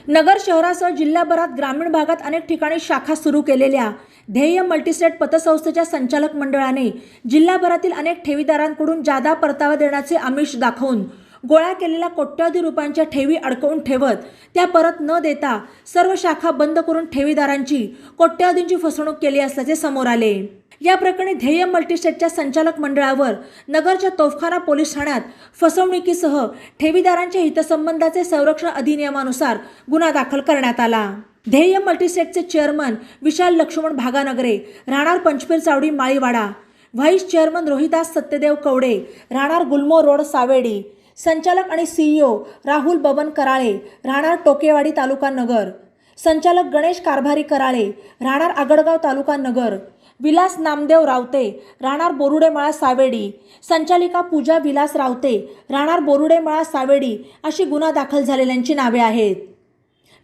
नगर शहरासह जिल्हाभरात ग्रामीण भागात अनेक ठिकाणी शाखा सुरू केलेल्या ध्येय मल्टीस्टेट पतसंस्थेच्या संचालक मंडळाने जिल्हाभरातील अनेक ठेवीदारांकडून जादा परतावा देण्याचे आमिष दाखवून गोळा केलेल्या कोट्यवधी रुपयांच्या ठेवी अडकवून ठेवत त्या परत न देता सर्व शाखा बंद करून ठेवीदारांची कोट्यवधींची फसवणूक केली असल्याचे समोर आले। या प्रकरणी ध्येय मल्टीस्टेटच्या संचालक मंडळावर नगरच्या तोफखाना पोलीस ठाण्यात फसवणुकीसह ठेवीदारांच्या हितसंबंधाचे संरक्षण अधिनियमानुसार गुन्हा दाखल करण्यात आला। ध्येय मल्टीस्टेटचे चेअरमन विशाल लक्ष्मण भागानगरे, राहणार पंचपीर चावडी माळीवाडा, व्हाईस चेअरमन रोहिदास सत्यदेव कवडे, राहणार गुलमोर रोड सावेडी, संचालक आणि सीईओ राहुल बबन कराळे, राहणार टोकेवाडी तालुका नगर, संचालक गणेश कारभारी कराळे, राहणार आगडगाव तालुका नगर, विलास नामदेव रावते, राहणार बोरुडेमळा सावेडी, संचालिका पूजा विलास रावते, राहणार बोरुडेमळा सावेडी अशी गुन्हा दाखल झालेल्यांची नावे आहेत।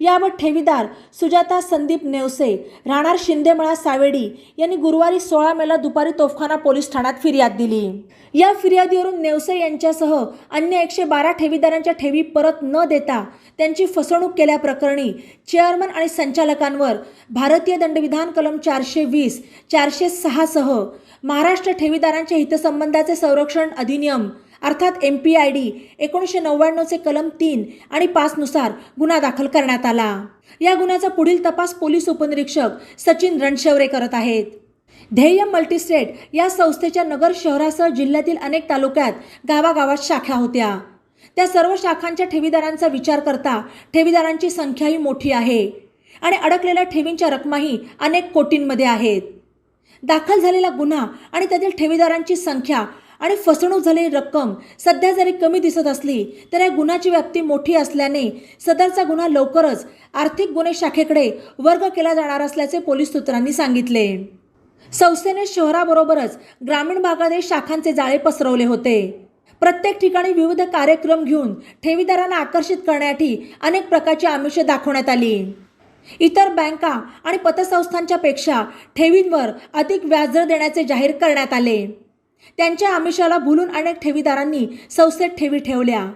यावर ठेवीदार सुजाता संदीप नेवसे, राहणार शिंदेमळा सावेडी यांनी गुरुवारी 16 मेला दुपारी तोफखाना पोलीस ठाण्यात फिर्याद दिली। या फिर्यादीवरून नेवसे यांच्यासह अन्य 112 ठेवीदारांच्या ठेवी परत न देता त्यांची फसवणूक केल्याप्रकरणी चेअरमन आणि संचालकांवर भारतीय दंडविधान कलम 420, 406 सह महाराष्ट्र ठेवीदारांच्या हितसंबंधाचे संरक्षण अधिनियम अर्थात MPID 1999 चे कलम 3 आणि 5 नुसार गुन्हा दाखल करण्यात आला। या गुन्ह्याचा पुढील तपास पोलीस उपनिरीक्षक सचिन रणशेवरे करत आहेत। ध्येय मल्टीस्टेट या संस्थेच्या नगर शहरासह जिल्ह्यातील अनेक तालुक्यात गावागावात शाखा होत्या। त्या सर्व शाखांच्या ठेवीदारांचा विचार करता ठेवीदारांची संख्याही मोठी आहे आणि अडकलेल्या ठेवींच्या रकमाही अनेक कोटींमध्ये आहेत। दाखल झालेला गुन्हा आणि त्यातील ठेवीदारांची संख्या आणि फसवणूक झालेली रक्कम सध्या जरी कमी दिसत असली तर या गुन्ह्याची व्याप्ती मोठी असल्याने सदरचा गुन्हा लवकरच आर्थिक गुन्हे शाखेकडे वर्ग केला जाणार असल्याचे पोलीस सूत्रांनी सांगितले। संस्थेने शहराबरोबरच ग्रामीण भागातही शाखांचे जाळे पसरवले होते। प्रत्येक ठिकाणी विविध कार्यक्रम घेऊन ठेवीदारांना आकर्षित करण्यासाठी अनेक प्रकारची आमिषे दाखवण्यात आली। इतर बँका आणि पतसंस्थांच्या पेक्षा ठेवींवर अधिक व्याजदर देण्याचे जाहीर करण्यात आले। त्यांच्या आमिषाला भुलून अनेक ठेवीदारांनी संस्थेत ठेवी ठेवल्या।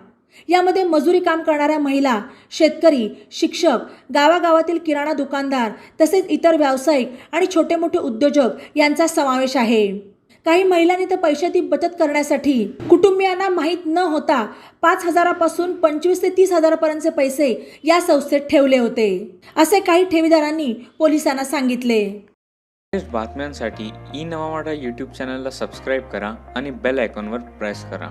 यामध्ये मजुरी काम करणाऱ्या महिला, शेतकरी, शिक्षक, गावागावातील किराणा दुकानदार तसेच इतर व्यावसायिक आणि छोटे मोठे उद्योजक यांचा समावेश आहे। काही महिलांनी तर पैशाची बचत करण्यासाठी कुटुंबियांना माहीत न होता 5,000 पासून 25 ते 30,000 पर्यंतचे पैसे या संस्थेत ठेवले होते, असे काही ठेवीदारांनी पोलिसांना सांगितले। बातम्यांसाठी ई नवा मराठा यूट्यूब चॅनलला सबस्क्राईब करा आणि बेल आयकॉनवर प्रेस करा।